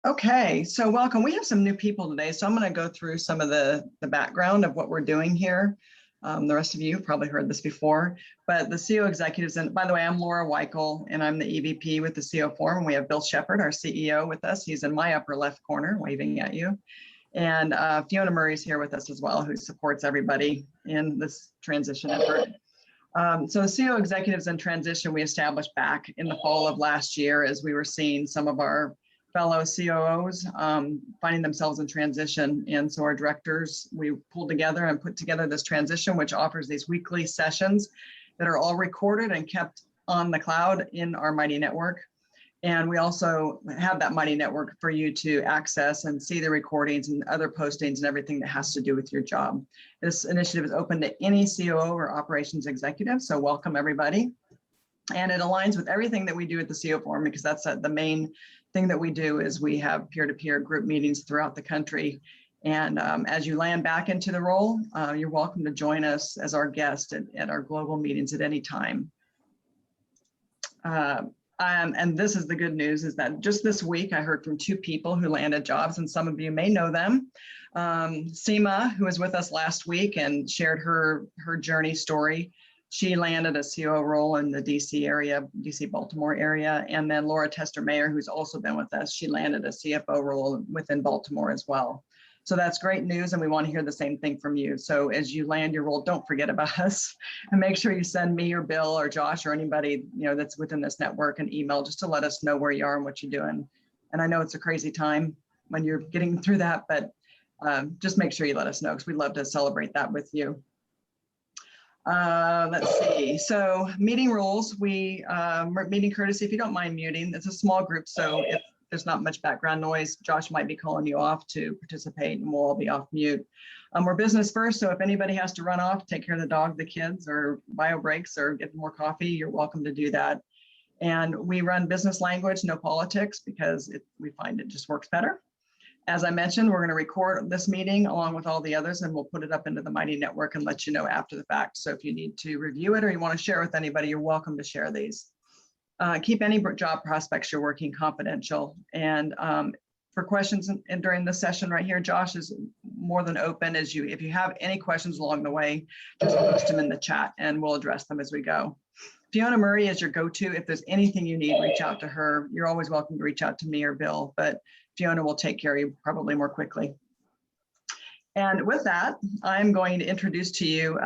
Okay, so welcome. We have some new people today, so I'm going to go through some of the background of what we're doing here. The rest of you have probably heard this before, but the COO executives, and by the way, I'm Laura Weichel, and I'm the EVP with the COO Forum. We have Bill Shepard, our CEO, with us. He's in my upper left corner, waving at you. And Fiona Murray's here with us as well, who supports everybody in this transition effort. So COO executives in transition, we established back in the fall of last year as we were seeing some of our fellow COOs finding themselves in transition. And so our directors, we pulled together and put together this transition, which offers these weekly sessions that are all recorded and kept on the cloud in our Mighty Network. And we also have that Mighty Network for you to access and see the recordings and other postings and everything that has to do with your job. This initiative is open to any COO or operations executive, so welcome everybody. And it aligns with everything that we do at the COO Forum, because that's the main thing that we do is we have peer-to-peer group meetings throughout the country. And as you land back into the role, you're welcome to join us as our guest at our global meetings at any time. And this is the good news, is that just this week, I heard from 2 people who landed jobs, and some of you may know them. Seema, who was with us last week and shared her journey story. She landed a COO role in the DC area, DC Baltimore area. And then Laura Tester Mayer, who's also been with us, she landed a CFO role within Baltimore as well. So that's great news, and we want to hear the same thing from you. So as you land your role, don't forget about us, and make sure you send me or Bill or Josh or anybody that's within this network an email just to let us know where you are and what you're doing. And I know it's a crazy time when you're getting through that, but just make sure you let us know, because we'd love to celebrate that with you. Let's see. So meeting rules, meeting courtesy, if you don't mind muting. It's a small group, so if there's not much background noise, Josh might be calling you off to participate, and we'll all be off mute. We're business first, so if anybody has to run off, take care of the dog, the kids, or bio breaks, or get more coffee, you're welcome to do that. And we run business language, no politics, because we find it just works better. As I mentioned, we're going to record this meeting along with all the others, and we'll put it up into the Mighty Network and let you know after the fact. So if you need to review it or you want to share with anybody, you're welcome to share these. Keep any job prospects you're working confidential. And for questions during this session right here, Josh is more than open. If you have any questions along the way, just post them in the chat and we'll address them as we go. Fiona Murray is your go-to. If there's anything you need, reach out to her. You're always welcome to reach out to me or Bill, but Fiona will take care of you probably more quickly. And with that, I'm going to introduce to you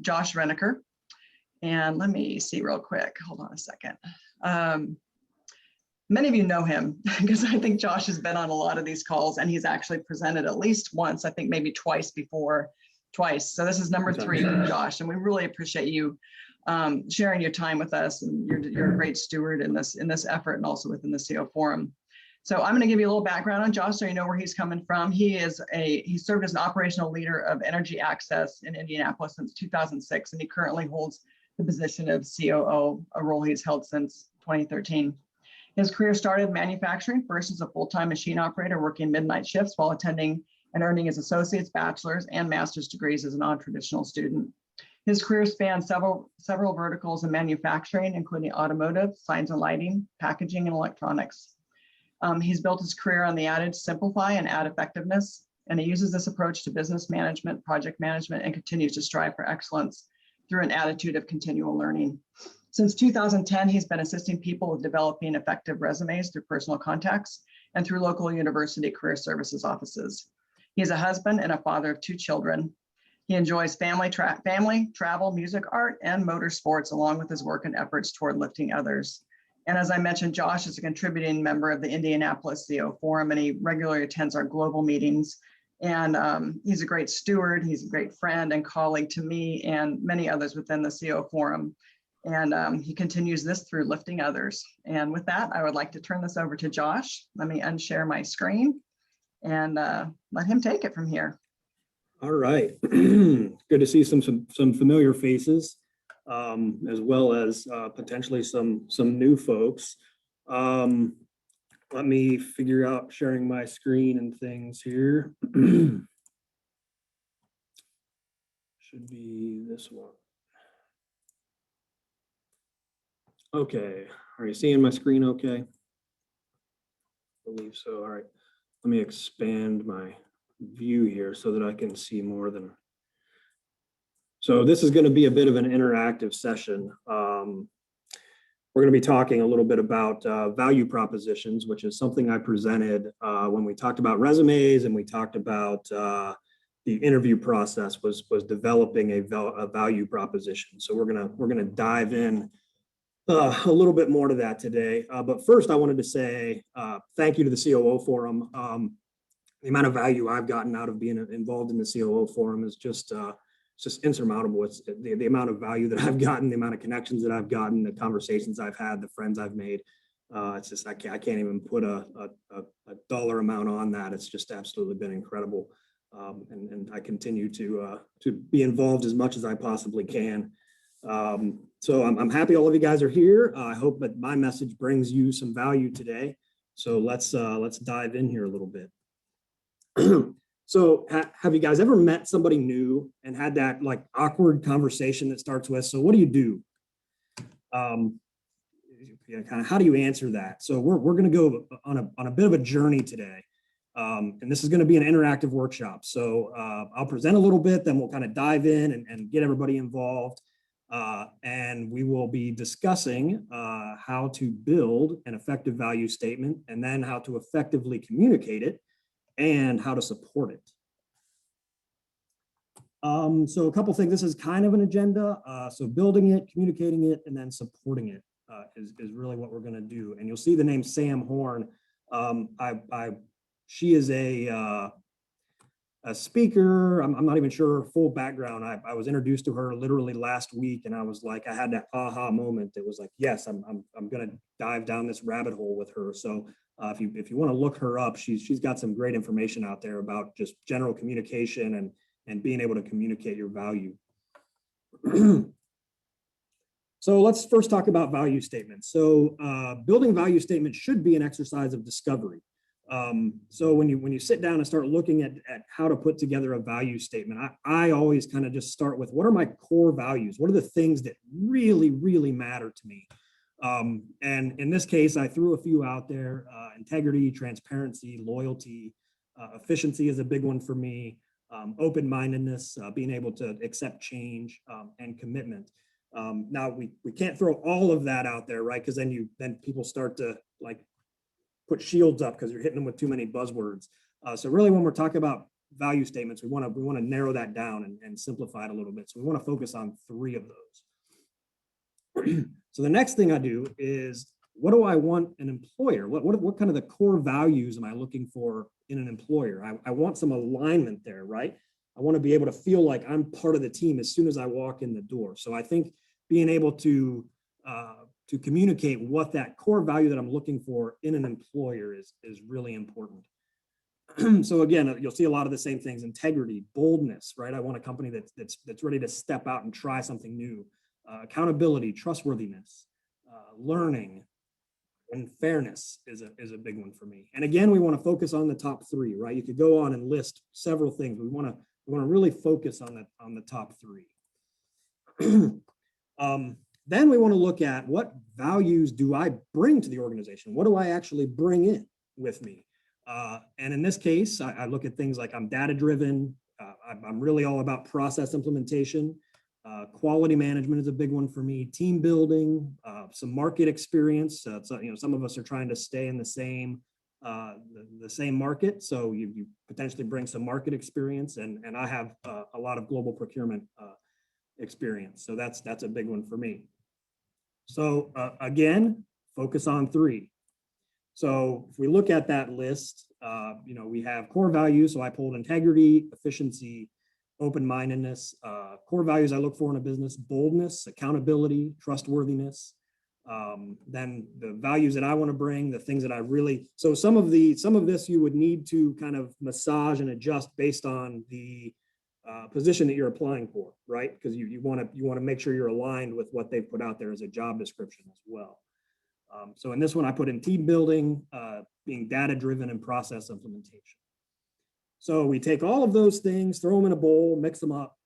Josh Renicker. And let me see real quick. Hold on a second. Many of you know him because I think Josh has been on a lot of these calls, and he's actually presented at least once, I think maybe twice before, So this is number 3, Josh, and we really appreciate you sharing your time with us, and you're a great steward in this effort and also within the COO Forum. So I'm going to give you a little background on Josh so you know where he's coming from. He served as an operational leader of energy access in Indianapolis since 2006, and he currently holds the position of COO, a role he's held since 2013. His career started manufacturing, first as a full-time machine operator working midnight shifts while attending and earning his associate's, bachelor's, and master's degrees as a non-traditional student. His career spanned several verticals in manufacturing, including automotive, signs and lighting, packaging, and electronics. He's built his career on the adage simplify and add effectiveness, and he uses this approach to business management, project management, and continues to strive for excellence through an attitude of continual learning. Since 2010, he's been assisting people with developing effective resumes through personal contacts and through local university career services offices. He's a husband and a father of 2 children. He enjoys family, travel, music, art, and motorsports, along with his work and efforts toward lifting others. And as I mentioned, Josh is a contributing member of the Indianapolis COO Forum, and he regularly attends our global meetings. And he's a great steward. He's a great friend and colleague to me and many others within the COO Forum. And he continues this through lifting others. And with that, I would like to turn this over to Josh. Let me unshare my screen and let him take it from here. All right. Good to see some familiar faces, as well as potentially some new folks. Let me figure out sharing my screen and things here. Should be this one. Okay, are you seeing my screen okay? believe so. All right. Let me expand my view here so that I can see more than. So this is going to be a bit of an interactive session. We're going to be talking a little bit about value propositions, which is something I presented when we talked about resumes, and we talked about the interview process was developing a value proposition. So we're gonna dive in a little bit more to that today. But first, I wanted to say thank you to the COO Forum. The amount of value I've gotten out of being involved in the COO Forum is just it's just insurmountable. It's the amount of value that I've gotten, the amount of connections that I've gotten, the conversations I've had, the friends I've made. It's just I can't even put a dollar amount on that. It's just absolutely been incredible, and I continue to be involved as much as I possibly can. So I'm happy all of you guys are here. I hope that my message brings you some value today. So let's dive in here a little bit. So have you guys ever met somebody new and had that like awkward conversation that starts with, so what do you do? Kind of how do you answer that? So we're going to go on a bit of a journey today. And this is going to be an interactive workshop. So I'll present a little bit, then we'll kind of dive in and get everybody involved. And we will be discussing how to build an effective value statement, and then how to effectively communicate it, and how to support it. So a couple things. This is kind of an agenda. So building it, communicating it, and then supporting it is really what we're going to do. And you'll see the name Sam Horn. She is a speaker. I'm not even sure her full background. I was introduced to her literally last week, and I was like, I had that aha moment. It was like, yes, I'm going to dive down this rabbit hole with her. So if you want to look her up, she's got some great information out there about just general communication and being able to communicate your value. So let's first talk about value statements. So building value statements should be an exercise of discovery. So when you sit down and start looking at how to put together a value statement, I always kind of just start with, what are my core values? What are the things that really, really matter to me? And in this case, I threw a few out there: integrity, transparency, loyalty, efficiency is a big one for me. Open-mindedness, being able to accept change, and commitment. Now we can't throw all of that out there, right? Because then people start to like put shields up because you're hitting them with too many buzzwords. So really, when we're talking about value statements, we want to narrow that down and simplify it a little bit. So we want to focus on 3 of those. So the next thing I do is, what do I want an employer? What kind of the core values am I looking for in an employer? I want some alignment there, right? I want to be able to feel like I'm part of the team as soon as I walk in the door. So I think being able to communicate what that core value that I'm looking for in an employer is really important. So again, you'll see a lot of the same things: integrity, boldness, right? I want a company that's ready to step out and try something new. Accountability, trustworthiness, learning, and fairness is a big one for me. And again, we want to focus on the top 3, right? You could go on and list several things. We want to really focus on the top 3. Then we want to look at, what values do I bring to the organization? What do I actually bring in with me? And in this case, I look at things like, I'm data-driven. I'm really all about process implementation. Quality management is a big one for me. Team building, some market experience. So, some of us are trying to stay in the same market. So you potentially bring some market experience, and I have a lot of global procurement experience. So that's a big one for me. So again, focus on 3. So if we look at that list, we have core values. So I pulled integrity, efficiency, open-mindedness. Core values I look for in a business: boldness, accountability, trustworthiness. Then the values that I want to bring, the things that I really, so some of this you would need to kind of massage and adjust based on the position that you're applying for, right? Because you want to make sure you're aligned with what they've put out there as a job description as well. So in this one, I put in team building, being data-driven, and process implementation. So we take all of those things, throw them in a bowl, mix them up,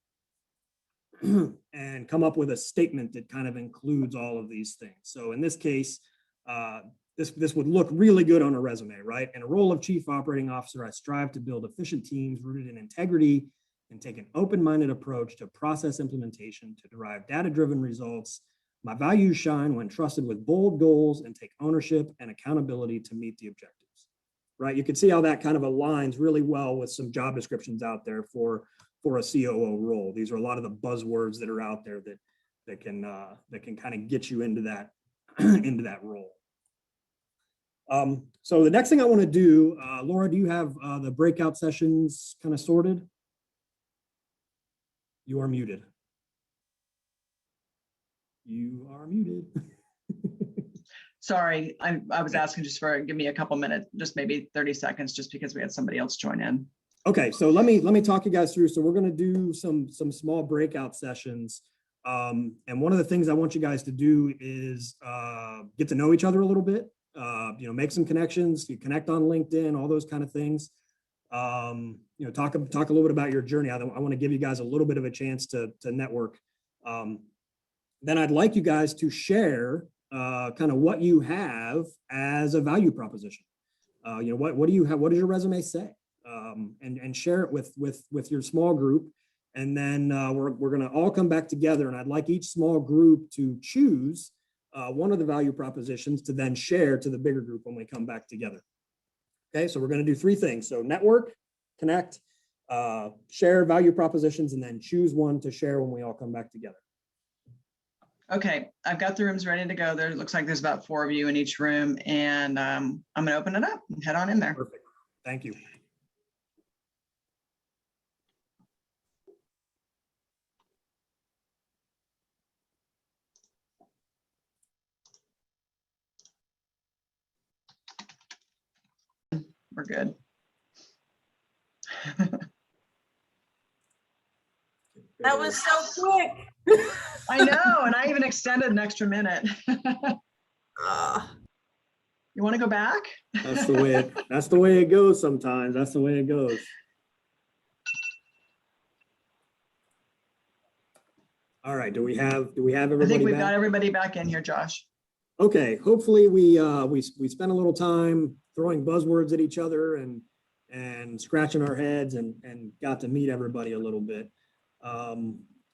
and come up with a statement that kind of includes all of these things. So in this case, this would look really good on a resume, right? In a role of chief operating officer, I strive to build efficient teams rooted in integrity and take an open-minded approach to process implementation to derive data-driven results. My values shine when trusted with bold goals and take ownership and accountability to meet the objectives, right? You can see how that kind of aligns really well with some job descriptions out there for a COO role. These are a lot of the buzzwords that are out there that can kind of get you into that into that role. So the next thing I want to do, Laura, do you have the breakout sessions kind of sorted? You are muted. You are muted. Sorry, I was asking just for, give me a couple minutes, just maybe 30 seconds, just because we had somebody else join in. Okay, so let me talk you guys through. So we're going to do some small breakout sessions. And one of the things I want you guys to do is get to know each other a little bit. Make some connections. You connect on LinkedIn, all those kind of things. Talk a little bit about your journey. I want to give you guys a little bit of a chance to network. Then I'd like you guys to share kind of what you have as a value proposition. What do you have? What does your resume say? And share it with your small group. And then we're going to all come back together. And I'd like each small group to choose one of the value propositions to then share to the bigger group when we come back together. Okay, so we're going to do three things. So network, connect, share value propositions, and then choose one to share when we all come back together. Okay, I've got the rooms ready to go. There looks like there's about 4 of you in each room, and I'm going to open it up and head on in there. Perfect. Thank you. We're good. That was so quick. I know, and I even extended an extra minute. You want to go back? That's the way it goes sometimes. That's the way it goes. All right. Do we have everybody? I think we've back? got everybody back in here, Josh. Okay. Hopefully we spent a little time throwing buzzwords at each other and scratching our heads and got to meet everybody a little bit.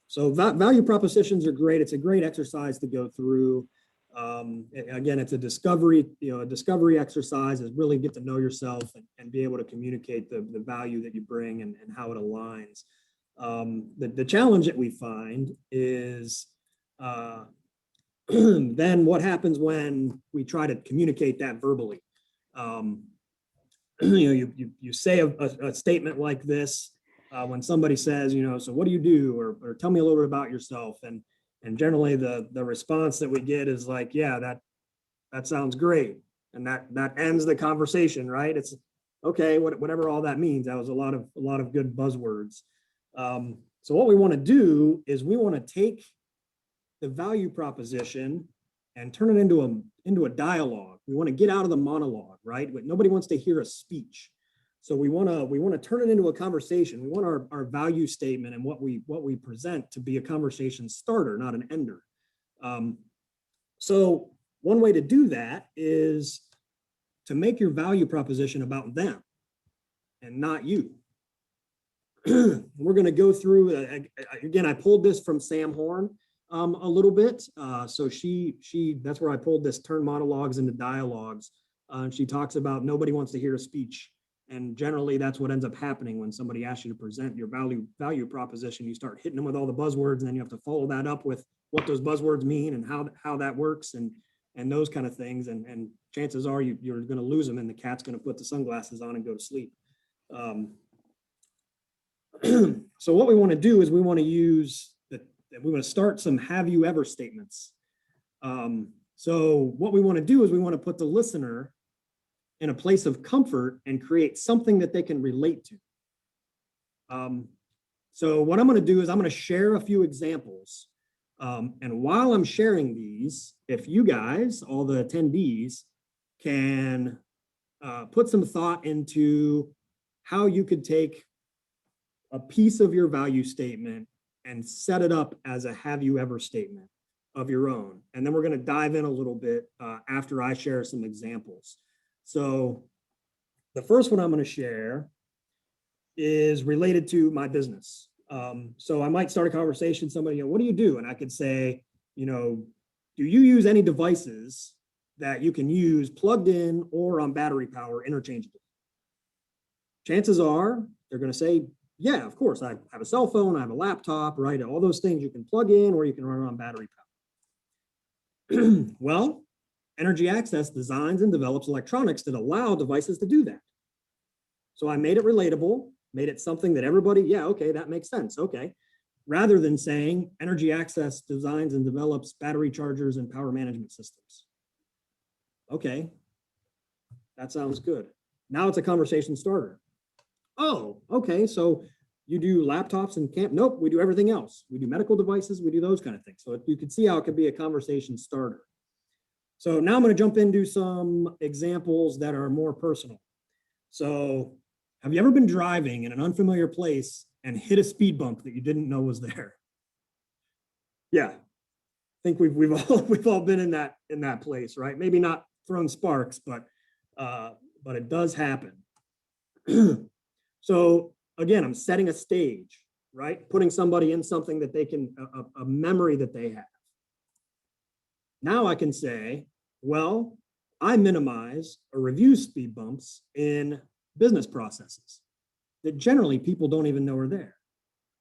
So value propositions are great. It's a great exercise to go through. Again, it's a discovery exercise, is really get to know yourself and be able to communicate the value that you bring and how it aligns. The challenge that we find is then what happens when we try to communicate that verbally. You say a statement like this when somebody says, so what do you do, or tell me a little bit about yourself, and generally the response that we get is like, yeah, that sounds great, and that ends the conversation, right? It's okay, whatever all that means. That was a lot of good buzzwords. So what we want to do is we want to take the value proposition and turn it into a dialogue. We want to get out of the monologue, right? But nobody wants to hear a speech. So we want to turn it into a conversation. We want our value statement and what we present to be a conversation starter, not an ender. So one way to do that is to make your value proposition about them and not you. We're going to go through, again, I pulled this from Sam Horn a little bit. So that's where I pulled this, turn monologues into dialogues. She talks about nobody wants to hear a speech. And generally that's what ends up happening when somebody asks you to present your value proposition. You start hitting them with all the buzzwords, and then you have to follow that up with what those buzzwords mean and how that works and those kind of things. And chances are you're going to lose them, and the cat's going to put the sunglasses on and go to sleep. So what we want to do is we want to start some have you ever statements. So what we want to do is we want to put the listener in a place of comfort and create something that they can relate to. So what I'm going to do is I'm going to share a few examples. And while I'm sharing these, if you guys, all the attendees, can put some thought into how you could take a piece of your value statement and set it up as a have you ever statement. of your own. And then we're going to dive in a little bit after I share some examples. So the first one I'm going to share is related to my business. So I might start a conversation, somebody, what do you do? And I could say, do you use any devices that you can use plugged in or on battery power interchangeably? Chances are they're going to say, yeah, of course. I have a cell phone, I have a laptop, right? All those things you can plug in or you can run on battery power. Well, Energy Access designs and develops electronics that allow devices to do that. So I made it relatable, made it something that everybody, yeah, okay, that makes sense. Okay. Rather than saying Energy Access designs and develops battery chargers and power management systems. Okay, that sounds good. Now it's a conversation starter. Oh, okay, so you do laptops and camp? Nope, we do everything else. We do medical devices, we do those kind of things. So you can see how it could be a conversation starter. So now I'm going to jump into some examples that are more personal. So have you ever been driving in an unfamiliar place and hit a speed bump that you didn't know was there? Yeah, I think we've all been in that place, right? Maybe not thrown sparks, but it does happen. So again, I'm setting a stage, right? Putting somebody in something that they can, a memory that they have. Now I can say, well, I minimize or review speed bumps in business processes that generally people don't even know are there.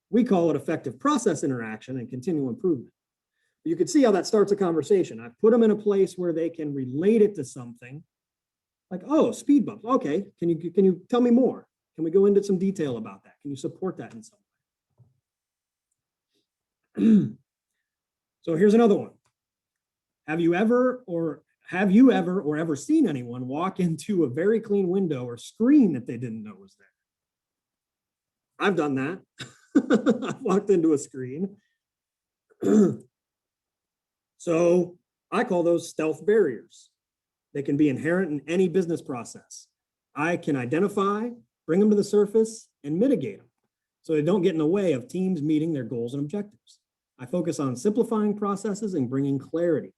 We call it effective process interaction and continual improvement. You can see how that starts a conversation. I put them in a place where they can relate it to something like, oh, speed bumps. Okay, can you tell me more? Can we go into some detail about that? Can you support that in some way? So here's another one. Have you ever seen anyone walk into a very clean window or screen that they didn't know was there? I've done that. I've walked into a screen. So I call those stealth barriers. They can be inherent in any business process. I can identify, bring them to the surface, and mitigate them so they don't get in the way of teams meeting their goals and objectives. I focus on simplifying processes and bringing clarity.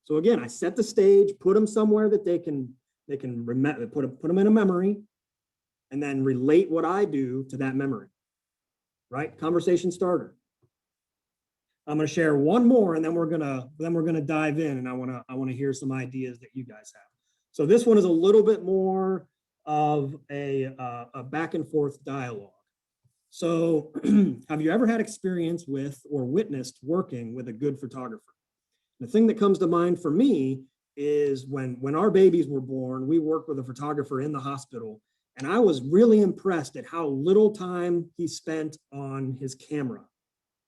So again, I set the stage, put them somewhere that they can remember, put them in a memory, and then relate what I do to that memory. Right? Conversation starter. I'm going to share one more, and then we're gonna dive in, and I want to hear some ideas that you guys have. So this one is a little bit more of a back and forth dialogue. So have you ever had experience with or witnessed working with a good photographer? The thing that comes to mind for me is when our babies were born, we worked with a photographer in the hospital, and I was really impressed at how little time he spent on his camera.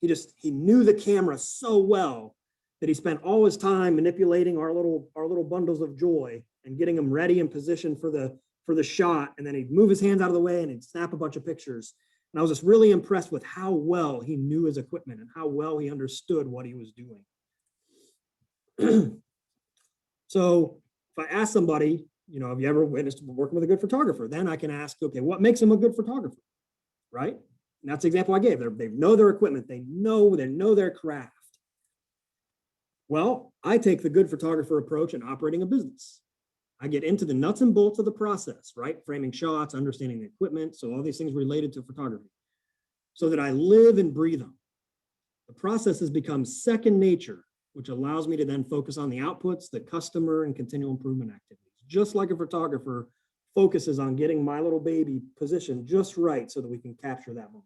He knew the camera so well that he spent all his time manipulating our little bundles of joy and getting them ready and positioned for the shot. And then he'd move his hands out of the way and he'd snap a bunch of pictures. And I was just really impressed with how well he knew his equipment and how well he understood what he was doing. So if I ask somebody, have you ever witnessed working with a good photographer? Then I can ask, okay, what makes him a good photographer, right? And that's the example I gave. They know their equipment. They know their craft. Well, I take the good photographer approach in operating a business. I get into the nuts and bolts of the process, right? Framing shots, understanding the equipment. So all these things related to photography so that I live and breathe them. The process has become second nature, which allows me to then focus on the outputs, the customer, and continual improvement activities. Just like a photographer focuses on getting my little baby positioned just right so that we can capture that moment.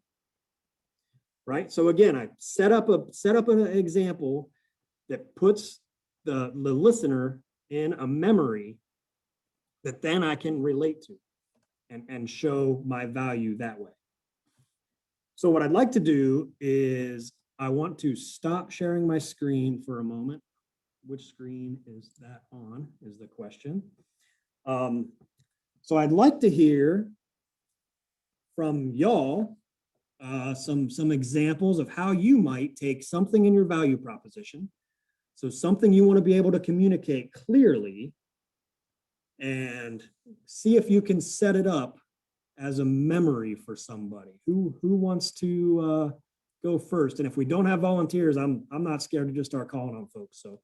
Right? So again, I set up an example that puts the listener in a memory that then I can relate to and show my value that way. So what I'd like to do is I want to stop sharing my screen for a moment. Which screen is that on is the question. So I'd like to hear from y'all some examples of how you might take something in your value proposition. So something you want to be able to communicate clearly and see if you can set it up as a memory for somebody. Who wants to go first. And if we don't have volunteers, I'm not scared to just start calling on folks. So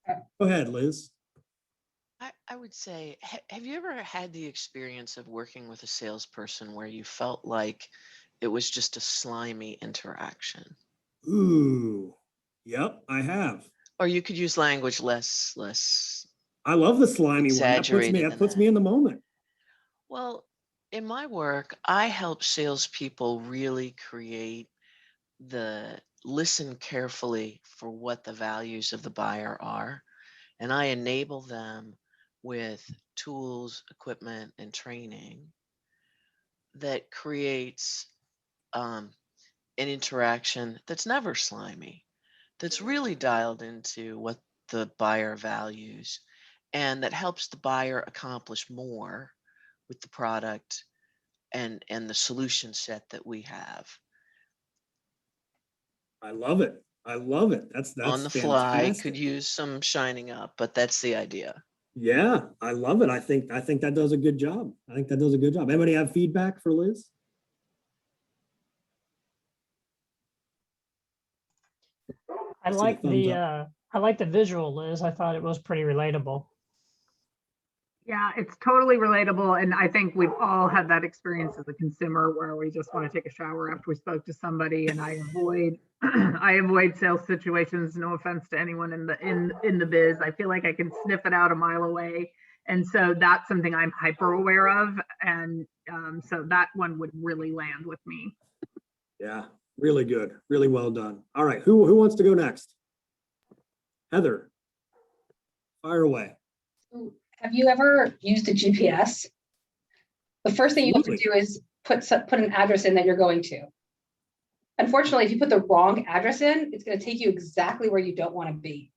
go ahead, Liz. I would say, have you ever had the experience of working with a salesperson where you felt like it was just a slimy interaction? Ooh, yep, I have. Or you could use language less I love the slimy one. exaggerated. That puts me in the moment. Well, in my work, I help salespeople really create listen carefully for what the values of the buyer are. And I enable them with tools, equipment, and training that creates an interaction that's never slimy, that's really dialed into what the buyer values, and that helps the buyer accomplish more with the product and the solution set that we have. I love it. I love it. That's On the fly, fantastic. could use some shining up, but that's the idea. Yeah, I love it. I think that does a good job. Anybody have feedback for Liz? I like the visual, Liz. I thought it was pretty relatable. Yeah, it's totally relatable. And I think we've all had that experience as a consumer where we just want to take a shower after we spoke to somebody, and I avoid I avoid sales situations. No offense to anyone in the biz. I feel like I can sniff it out a mile away. And so that's something I'm hyper aware of. And so that one would really land with me. Yeah, really good. Really well done. All right, who wants to go next? Heather, fire away. Have you ever used a GPS? The first thing you have to do is put an address in that you're going to. Unfortunately, if you put the wrong address in, it's going to take you exactly where you don't want to be.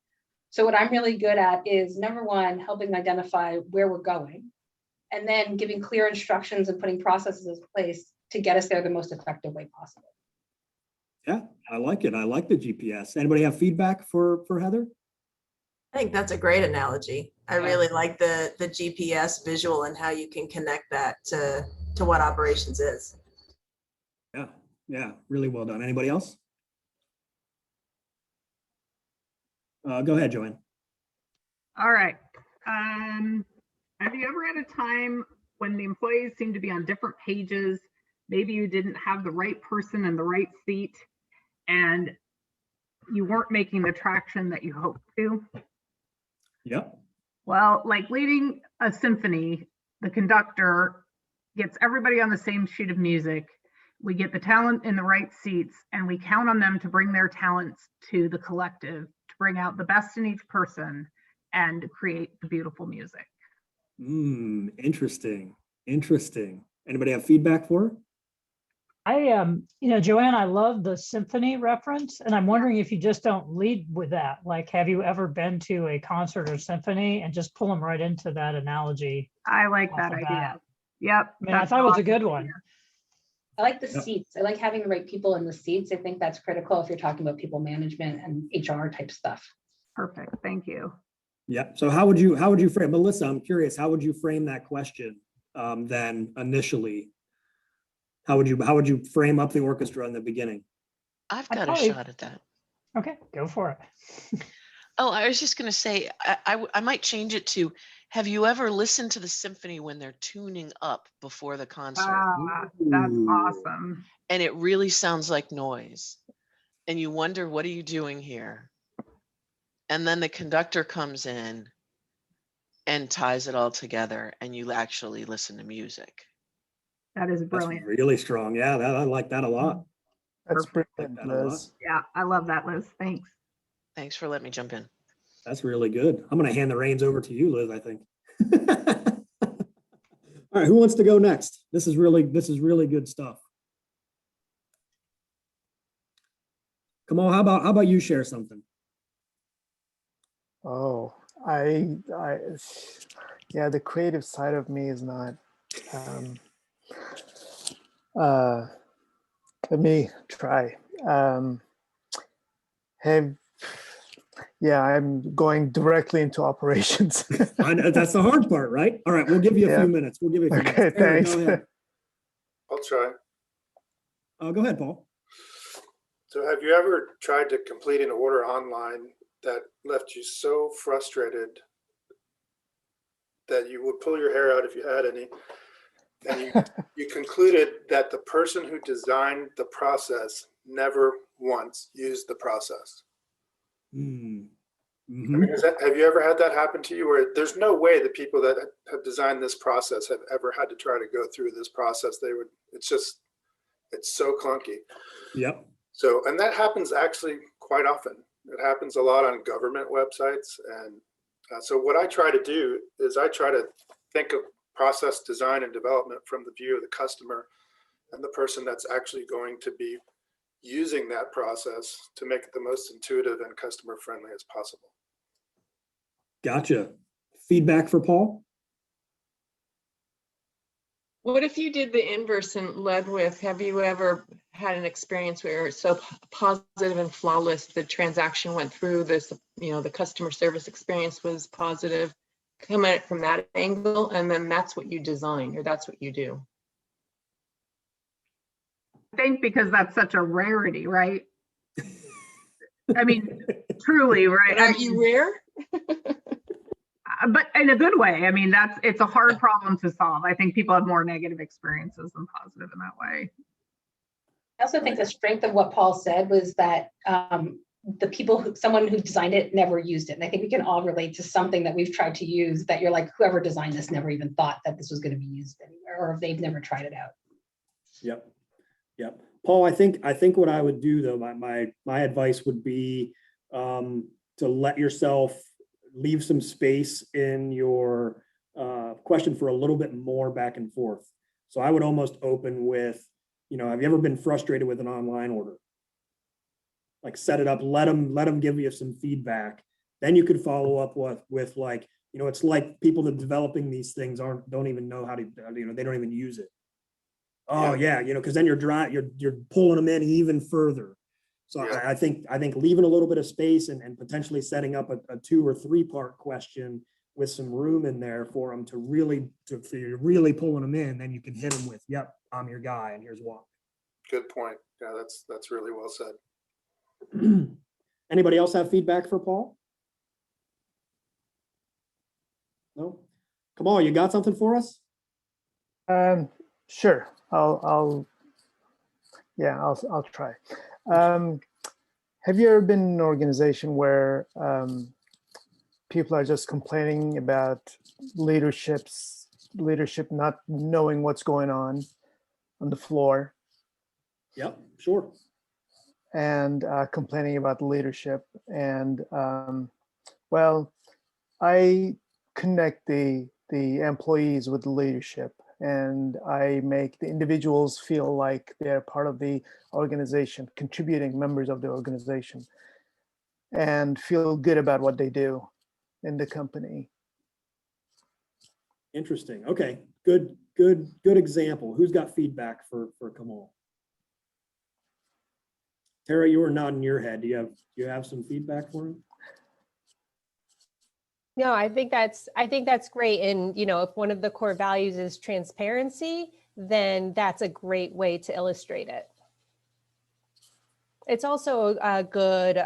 So what I'm really good at is, number one, helping identify where we're going, and then giving clear instructions and putting processes in place to get us there the most effective way possible. Yeah, I like it. I like the GPS. Anybody have feedback for Heather? I think that's a great analogy. I really like the GPS visual and how you can connect that to what operations is. Yeah, really well done. Anybody else? Go ahead, Joanne. All right. Have you ever had a time when the employees seem to be on different pages? Maybe you didn't have the right person in the right seat and you weren't making the traction that you hoped to? Yep. Well, like leading a symphony, the conductor gets everybody on the same sheet of music. We get the talent in the right seats, and we count on them to bring their talents to the collective, to bring out the best in each person and create the beautiful music. Interesting. Anybody have feedback for her? Joanne, I love the symphony reference, and I'm wondering if you just don't lead with that. Like, have you ever been to a concert or symphony and just pull them right into that analogy? I like that idea. Yep. I mean, I thought it was a good one. I like the seats. I like having the right people in the seats. I think that's critical if you're talking about people management and HR type stuff. Perfect. Thank you. Yeah. So how would you frame, Melissa, I'm curious, how would you frame that question then initially? How would you frame up the orchestra in the beginning? I've got a shot at that. Okay, go for it. Oh, I was just going to say, I might change it to, have you ever listened to the symphony when they're tuning up before the concert? That's awesome. And it really sounds like noise. And you wonder, what are you doing here? And then the conductor comes in and ties it all together, and you actually listen to music. That is brilliant. That's really strong. Yeah, I like that a lot. That's Perfect. brilliant, Liz. Yeah, I love that, Liz. Thanks. Thanks for letting me jump in. That's really good. I'm going to hand the reins over to you, Liz, I think. All right, who wants to go next? This is really good stuff. Kamal, how about you share something? Oh, yeah, the creative side of me is not, let me try. I'm going directly into operations. I know, that's the hard part, right? All right, we'll give you a few minutes. Okay, thanks. I'll try. Go ahead, Paul. So have you ever tried to complete an order online that left you so frustrated that you would pull your hair out if you had any, and you concluded that the person who designed the process never once used the process? Mm-hmm. I mean, have you ever had that happen to you, where there's no way the people that have designed this process have ever had to try to go through this process? It's so clunky. Yep. So, and that happens actually quite often. It happens a lot on government websites. And so what I try to do is I try to think of process design and development from the view of the customer and the person that's actually going to be using that process to make it the most intuitive and customer friendly as possible. Gotcha. Feedback for Paul? What if you did the inverse and led with, have you ever had an experience where it's so positive and flawless, the transaction went through, this, the customer service experience was positive, come at it from that angle, and then that's what you design, or that's what you do? I think because that's such a rarity, right? I mean, truly, right? But aren't you rare? But in a good way. I mean, it's a hard problem to solve. I think people have more negative experiences than positive in that way. I also think the strength of what Paul said was that someone who designed it never used it. And I think we can all relate to something that we've tried to use that you're like, whoever designed this never even thought that this was going to be used anywhere, or they've never tried it out. Yep. Paul, I think what I would do though, my advice would be to let yourself leave some space in your question for a little bit more back and forth. So I would almost open with, have you ever been frustrated with an online order? Like set it up, let them give you some feedback. Then you could follow up with like, it's like people that developing these things don't even know how to, they don't even use it. Oh yeah, because then you're pulling them in even further. So yeah. I think leaving a little bit of space and potentially setting up a 2 or 3 part question with some room in there for them to really pulling them in, then you can hit them with, yep, I'm your guy and here's why. Good point. Yeah, that's really well said. Anybody else have feedback for Paul? No? Kamal, you got something for us? Sure. I'll try. Have you ever been in an organization where people are just complaining about leadership not knowing what's going on the floor? Yep, sure. And complaining about leadership. And well, I connect the employees with the leadership, and I make the individuals feel like they're part of the organization, contributing members of the organization, and feel good about what they do in the company. Interesting. Okay, good example. Who's got feedback for Kamal? Tara, you were nodding your head. Do you have some feedback for him? No, I think that's great. And, if one of the core values is transparency, then that's a great way to illustrate it. It's also a good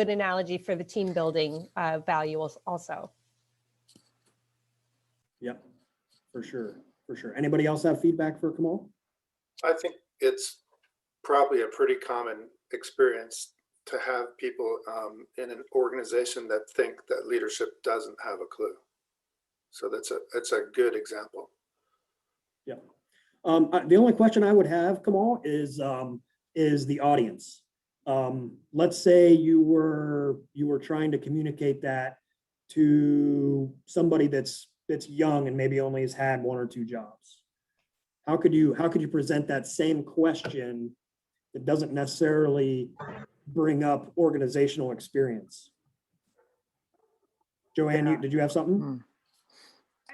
analogy for the team building value also. Yep, for sure. Anybody else have feedback for Kamal? I think it's probably a pretty common experience to have people in an organization that think that leadership doesn't have a clue. So that's a good example. Yeah. The only question I would have, Kamal, is the audience. Let's say you were trying to communicate that to somebody that's young and maybe only has had 1 or 2 jobs. How could you present that same question that doesn't necessarily bring up organizational experience? Joanne, did you have something?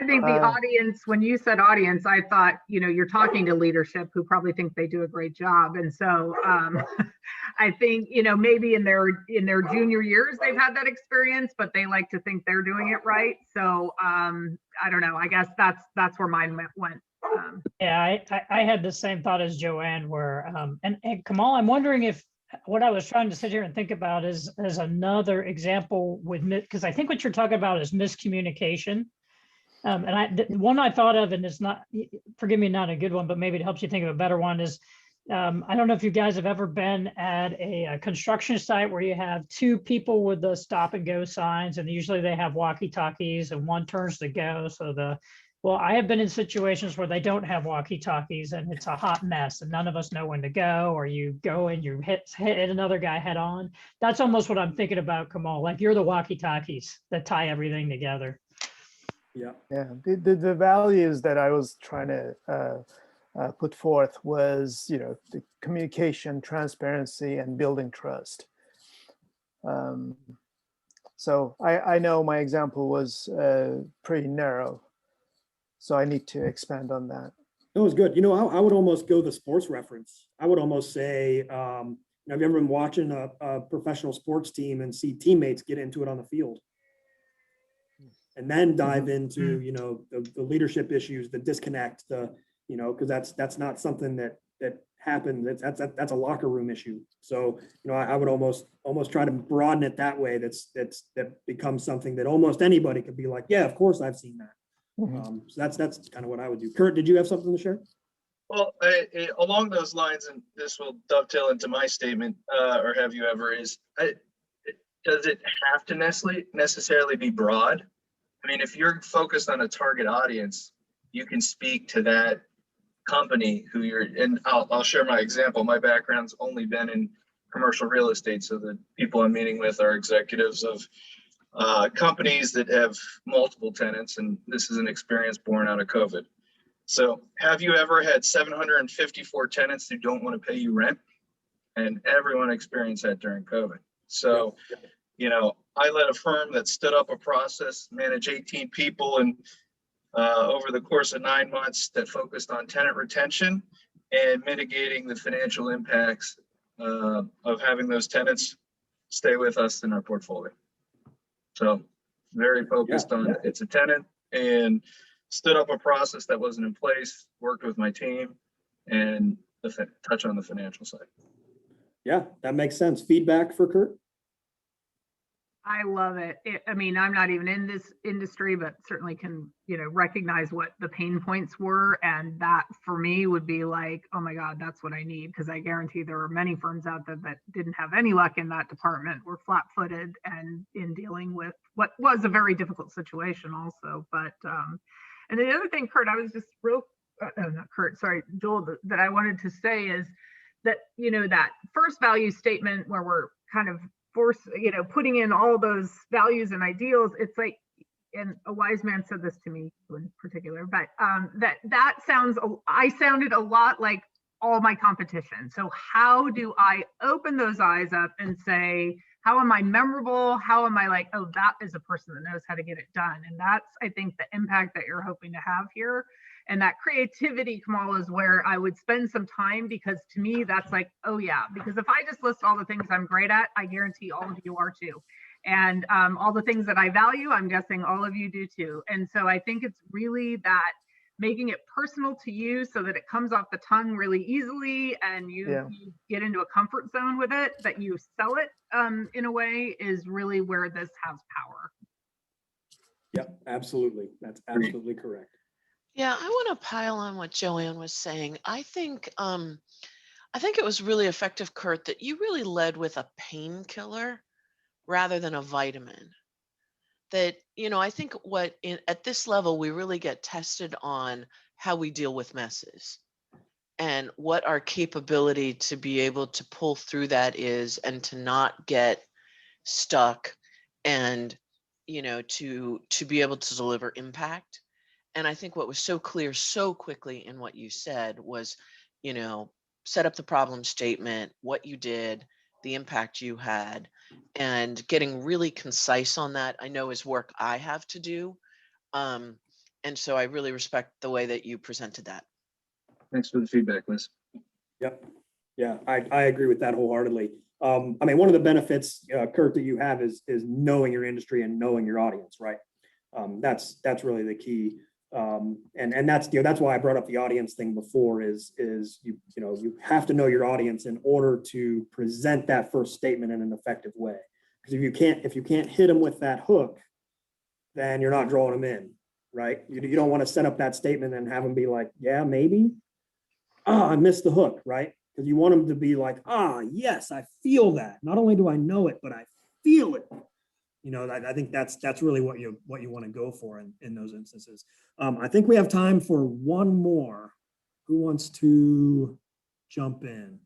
I think the audience, when you said audience, I thought, you're talking to leadership who probably think they do a great job. And so I think, maybe in their junior years, they've had that experience, but they like to think they're doing it right. So I don't know, I guess that's where mine went. Yeah, I had the same thought as Joanne where, and Kamal, I'm wondering if what I was trying to sit here and think about is another example with, because I think what you're talking about is miscommunication. And the one I thought of, and it's not, forgive me, not a good one, but maybe it helps you think of a better one is, I don't know if you guys have ever been at a construction site where you have two people with the stop and go signs, and usually they have walkie-talkies and one turns to go. Well, I have been in situations where they don't have walkie-talkies and it's a hot mess and none of us know when to go, or you go and you hit another guy head on. That's almost what I'm thinking about, Kamal. Like you're the walkie-talkies that tie everything together. Yeah. Yeah, the values that I was trying to put forth was, the communication, transparency, and building trust. So I know my example was pretty narrow, so I need to expand on that. That was good. I would almost go the sports reference. I would almost say, have you ever been watching a professional sports team and see teammates get into it on the field? And then dive into, the leadership issues, the disconnect, because that's not something that happened. That's a locker room issue. So, I would almost try to broaden it that way. That becomes something that almost anybody could be like, yeah, of course I've seen that. So that's kind of what I would do. Kurt, did you have something to share? Well, along those lines, and this will dovetail into my statement, or have you ever, does it have to necessarily be broad? I mean, if you're focused on a target audience, you can speak to that company who you're in. I'll share my example. My background's only been in commercial real estate. So the people I'm meeting with are executives of companies that have multiple tenants. And this is an experience born out of COVID. So have you ever had 754 tenants who don't want to pay you rent? And everyone experienced that during COVID. So, I led a firm that stood up a process, managed 18 people, and over the course of 9 months that focused on tenant retention and mitigating the financial impacts of having those tenants stay with us in our portfolio. So very focused on it's a tenant, and stood up a process that wasn't in place, worked with my team, and touch on the financial side. Yeah, that makes sense. Feedback for Kurt? I love it. I mean, I'm not even in this industry, but certainly can, recognize what the pain points were. And that for me would be like, oh my God, that's what I need. Because I guarantee there are many firms out there that didn't have any luck in that department, were flat-footed and in dealing with what was a very difficult situation also. But, and the other thing, Kurt, I was just not Kurt, sorry, Joel, that I wanted to say is that, that first value statement where we're kind of putting in all those values and ideals, it's like, and a wise man said this to me in particular, but I sounded a lot like all my competition. So how do I open those eyes up and say, how am I memorable? How am I like, oh, that is a person that knows how to get it done? And that's, I think, the impact that you're hoping to have here. And that creativity, Kamal, is where I would spend some time, because to me, that's like, oh yeah, because if I just list all the things I'm great at, I guarantee all of you are too. And all the things that I value, I'm guessing all of you do too. And so I think it's really that making it personal to you so that it comes off the tongue really easily and you get into a comfort zone with it, that you sell it in a way, is really where this has power. Yep, absolutely. That's absolutely correct. Yeah, I want to pile on what Joanne was saying. I think it was really effective, Kurt, that you really led with a painkiller rather than a vitamin. That, I think at this level, we really get tested on how we deal with messes and what our capability to be able to pull through that is, and to not get stuck, and, to be able to deliver impact. And I think what was so clear so quickly in what you said was, set up the problem statement, what you did, the impact you had, and getting really concise on that, I know is work I have to do. And so I really respect the way that you presented that. Thanks for the feedback, Liz. Yep. Yeah, I agree with that wholeheartedly. One of the benefits, Kurt, that you have is knowing your industry and knowing your audience, right? That's really the key. And that's, that's why I brought up the audience thing before is you have to know your audience in order to present that first statement in an effective way. Because if you can't hit them with that hook, then you're not drawing them in, right? You don't want to set up that statement and have them be like, yeah, maybe. I missed the hook, right? Because you want them to be like, yes, I feel that. Not only do I know it, but I feel it. I think that's really what you want to go for in those instances. I think we have time for one more. Who wants to jump in?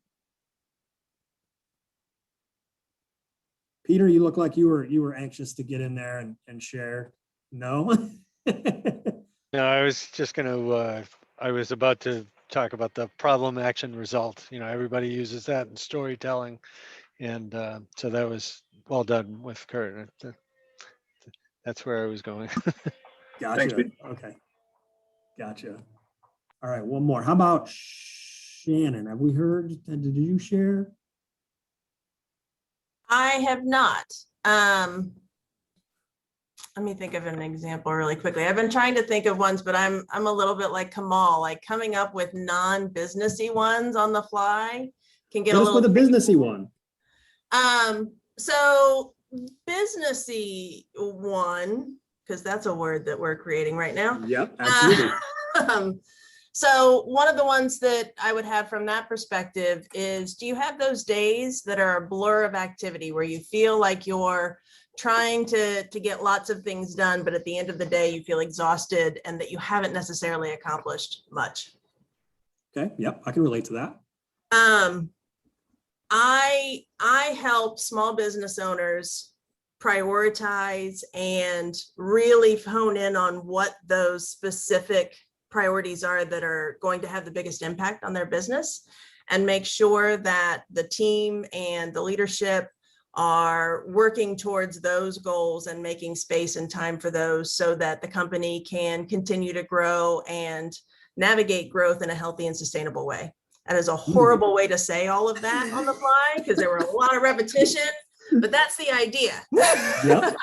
Peter, you look like you were anxious to get in there and share. No? No, I was just I was about to talk about the problem, action, result. Everybody uses that in storytelling. And so that was well done with Kurt. That's where I was going. Gotcha. Thanks, Pete. Okay. Gotcha. All right, one more. How about Shannon? Have we heard? Did you share? I have not. Let me think of an example really quickly. I've been trying to think of ones, but I'm a little bit like Kamal, like coming up with non-businessy ones on the fly can get a little. With a businessy one. So businessy one, because that's a word that we're creating right now. Yep, absolutely. So one of the ones that I would have from that perspective is, do you have those days that are a blur of activity where you feel like you're trying to get lots of things done, but at the end of the day, you feel exhausted and that you haven't necessarily accomplished much? Okay, yep, I can relate to that. I help small business owners prioritize and really hone in on what those specific priorities are that are going to have the biggest impact on their business, and make sure that the team and the leadership are working towards those goals and making space and time for those so that the company can continue to grow and navigate growth in a healthy and sustainable way. That is a horrible way to say all of that on the fly because there were a lot of repetition, but that's the idea. Yep.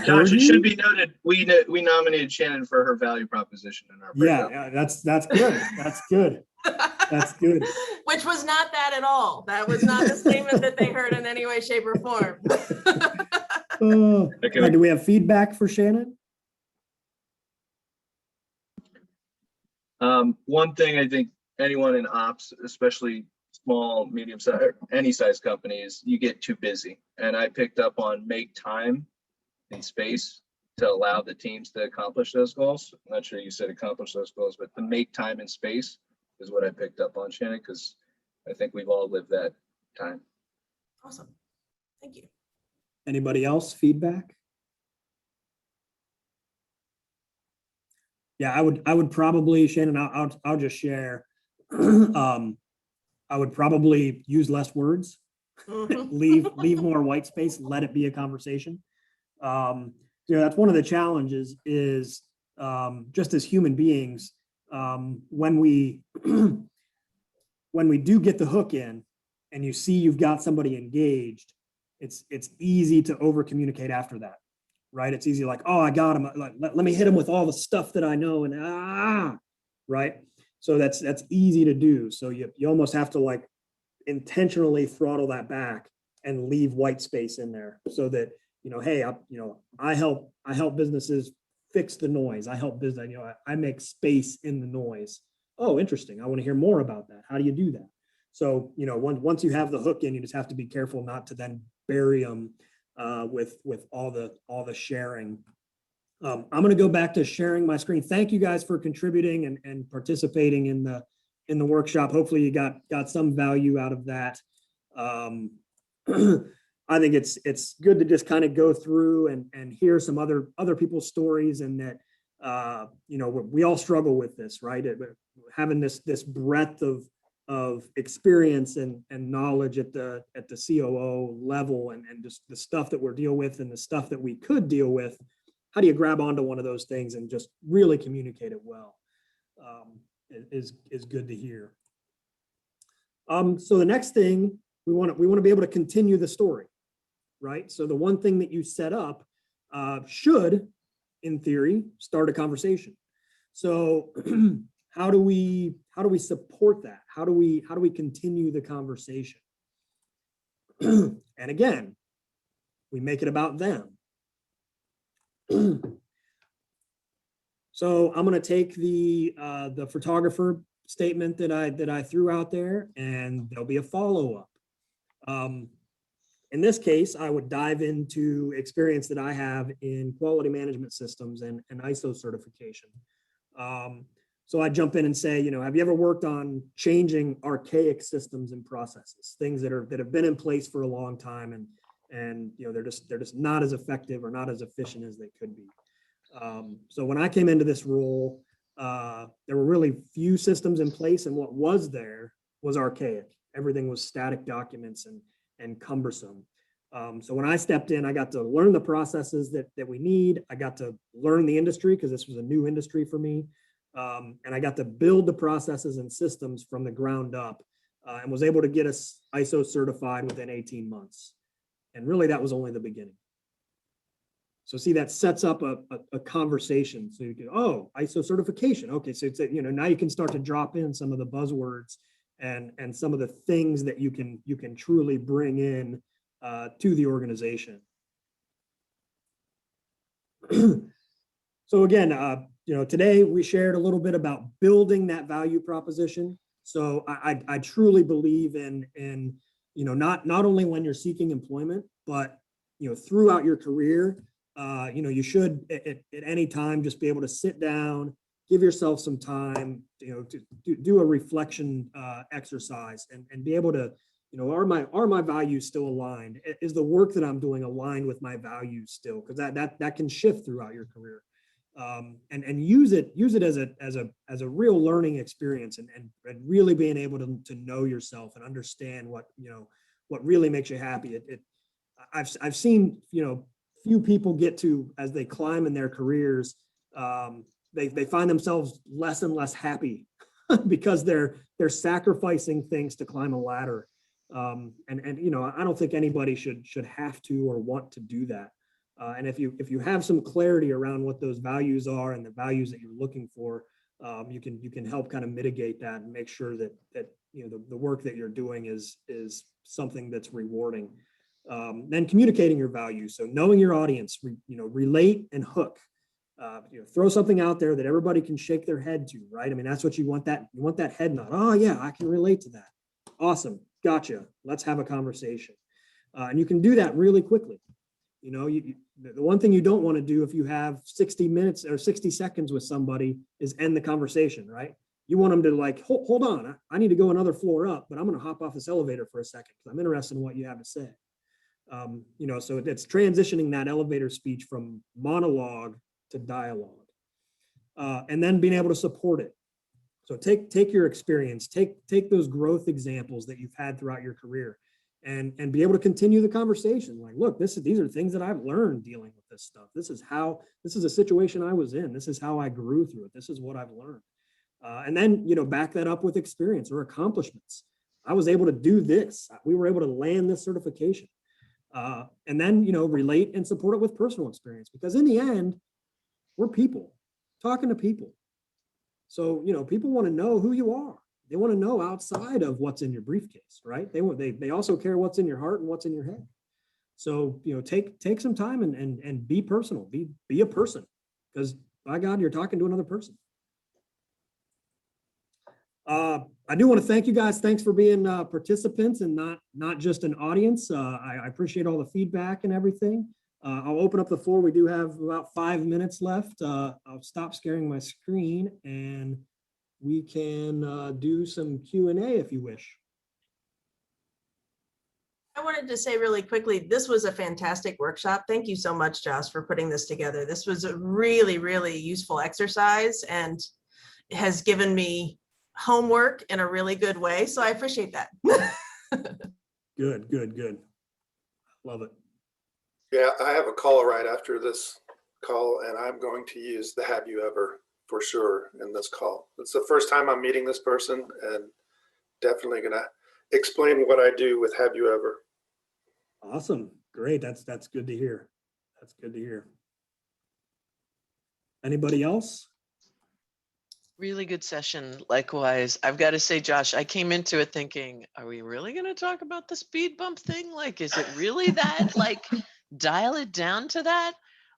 Josh, it should be noted, we nominated Shannon for her value proposition in our breakout. Yeah, that's good. That's good. That's good. Which was not that at all. That was not the statement that they heard in any way, shape, or form. Okay. Do we have feedback for Shannon? One thing I think anyone in ops, especially small, medium size, any size companies, you get too busy. And I picked up on make time and space to allow the teams to accomplish those goals. I'm not sure you said accomplish those goals, but to make time and space is what I picked up on, Shannon, because I think we've all lived that time. Awesome. Thank you. Anybody else feedback? Yeah, I would probably, Shannon, I'll just share. I would probably use less words, leave more white space, let it be a conversation. That's one of the challenges is just as human beings, when we do get the hook in and you see you've got somebody engaged, it's easy to over communicate after that, right? It's easy like, oh, I got him. Let me hit him with all the stuff that I know and right? So that's easy to do. So you almost have to like intentionally throttle that back and leave white space in there so that, hey, I help businesses fix the noise. I help business, I make space in the noise. Oh, interesting. I want to hear more about that. How do you do that? So, once you have the hook in, you just have to be careful not to then bury them with all the sharing. I'm going to go back to sharing my screen. Thank you guys for contributing and participating in the workshop. Hopefully you got some value out of that. I think it's good to just kind of go through and hear some other people's stories, and that we all struggle with this, right? Having this breadth of experience and knowledge at the COO level, and just the stuff that we're dealing with and the stuff that we could deal with. How do you grab onto one of those things and just really communicate it well? Is good to hear. So the next thing we want to be able to continue the story, right? So the one thing that you set up should in theory, start a conversation. So how do we support that? How do we continue the conversation? And again, we make it about them. So I'm going to take the photographer statement that I threw out there, and there'll be a follow-up. In this case, I would dive into experience that I have in quality management systems and ISO certification. So I jump in and say, you know, have you ever worked on changing archaic systems and processes, things that have been in place for a long time, and you know, they're just not as effective or not as efficient as they could be. So when I came into this role, there were really few systems in place, and what was there was archaic. Everything was static documents and cumbersome. So when I stepped in, I got to learn the processes that we need. I got to learn the industry because this was a new industry for me. And I got to build the processes and systems from the ground up, and was able to get us ISO certified within 18 months. And really that was only the beginning. So see, that sets up a conversation. So you can, oh, ISO certification. Okay, so it's, you know, now you can start to drop in some of the buzzwords and some of the things that you can truly bring in to the organization. So again, you know, today we shared a little bit about building that value proposition. So I truly believe in you know, not only when you're seeking employment, but you know, throughout your career. You know, you should at any time just be able to sit down, give yourself some time, you know, to do a reflection exercise and be able to, you know, are my values still aligned? Is the work that I'm doing aligned with my values still? Because that can shift throughout your career, and use it as a real learning experience and really being able to know yourself and understand what, you know, what really makes you happy. I've seen, you know, few people get to, as they climb in their careers, they find themselves less and less happy because they're sacrificing things to climb a ladder. And you know, I don't think anybody should have to or want to do that. And if you have some clarity around what those values are and the values that you're looking for, you can help kind of mitigate that and make sure that you know, the work that you're doing is something that's rewarding. Then communicating your values. So knowing your audience, you know, relate and hook. You know, throw something out there that everybody can shake their head to, right? I mean, that's what you want, that head nod. Oh yeah, I can relate to that. Awesome. Gotcha. Let's have a conversation. And you can do that really quickly. You know, the one thing you don't want to do if you have 60 minutes or 60 seconds with somebody is end the conversation, right? You want them to like, hold on, I need to go another floor up, but I'm going to hop off this elevator for a second because I'm interested in what you have to say. You know, so it's transitioning that elevator speech from monologue to dialogue, and then being able to support it. So take your experience, take those growth examples that you've had throughout your career, and be able to continue the conversation. Like, look, these are things that I've learned dealing with this stuff. This is a situation I was in. This is how I grew through it. This is what I've learned. And then, you know, back that up with experience or accomplishments. I was able to do this. We were able to land this certification. And then, you know, relate and support it with personal experience, because in the end, we're people talking to people. So, you know, people want to know who you are. They want to know outside of what's in your briefcase, right? They also care what's in your heart and what's in your head. So, you know, take some time and be personal, be a person, because by God, you're talking to another person. I do want to thank you guys. Thanks for being participants and not just an audience. I appreciate all the feedback and everything. I'll open up the floor. We do have about 5 minutes left. I'll stop sharing my screen and we can do some Q&A if you wish. I wanted to say really quickly, this was a fantastic workshop. Thank you so much, Josh, for putting this together. This was a really, really useful exercise and has given me homework in a really good way. So I appreciate that. Good. Love it. Yeah, I have a call right after this call, and I'm going to use the "Have you ever" for sure in this call. It's the first time I'm meeting this person, and definitely going to explain what I do with "Have you ever." Awesome. Great. That's good to hear. That's good to hear. Anybody else? Really good session. Likewise, I've got to say, Josh, I came into it thinking, are we really going to talk about the speed bump thing? Like, is it really that? Like, dial it down to that?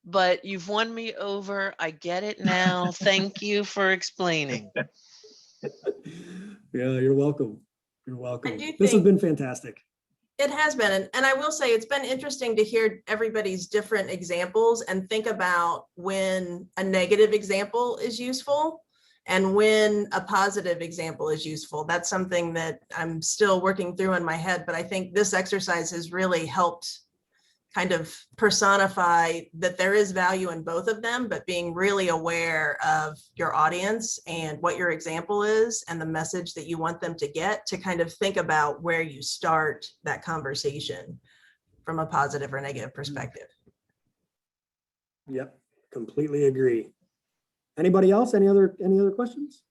But you've won me over. I get it now. Thank you for explaining. Yeah, you're welcome. You're welcome. I do This has think- been fantastic. It has been, and I will say it's been interesting to hear everybody's different examples and think about when a negative example is useful and when a positive example is useful. That's something that I'm still working through in my head, but I think this exercise has really helped kind of personify that there is value in both of them, but being really aware of your audience and what your example is and the message that you want them to get, to kind of think about where you start that conversation from a positive or negative perspective. Yep, completely agree. Anybody else? Any other questions,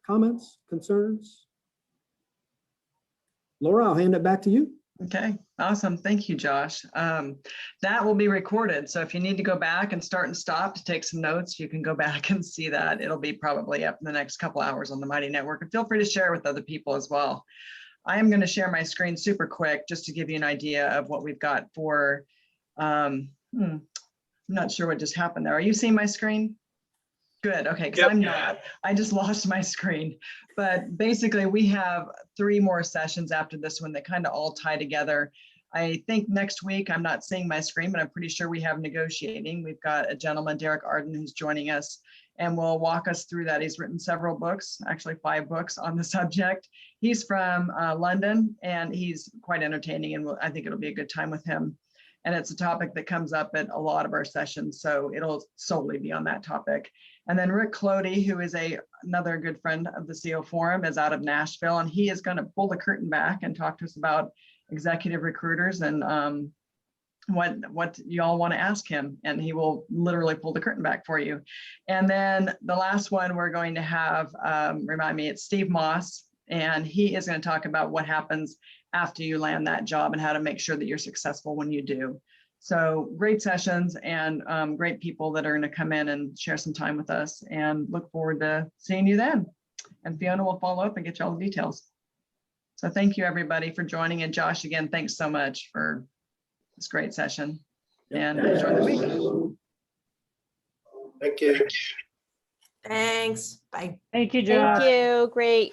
comments, concerns? Laura, I'll hand it back to you. Okay, awesome. Thank you, Josh. That will be recorded. So if you need to go back and start and stop to take some notes, you can go back and see that. It'll be probably up in the next couple hours on the Mighty Network. And feel free to share with other people as well. I am going to share my screen super quick just to give you an idea of what we've got for, I'm not sure what just happened there. Are you seeing my screen? Good, okay, because I'm not. I just lost my screen. But basically, we have 3 more sessions after this one that kind of all tie together. I think next week, I'm not seeing my screen, but I'm pretty sure we have negotiating. We've got a gentleman, Derek Arden, who's joining us, and will walk us through that. He's written several books, actually 5 books on the subject. He's from London, and he's quite entertaining, and I think it'll be a good time with him. And it's a topic that comes up at a lot of our sessions, so it'll solely be on that topic. And then Rick Clody, who is another good friend of the CO Forum, is out of Nashville, and he is going to pull the curtain back and talk to us about executive recruiters and what y'all want to ask him, and he will literally pull the curtain back for you. And then the last one we're going to have, remind me, it's Steve Moss, and he is going to talk about what happens after you land that job and how to make sure that you're successful when you do. So great sessions and great people that are going to come in and share some time with us, and look forward to seeing you then. And Fiona will follow up and get you all the details. So thank you everybody for joining, and Josh, again, thanks so much for this great session, and enjoy the week. Thank you. Thanks, bye. Thank you, Josh. Thank you. Great.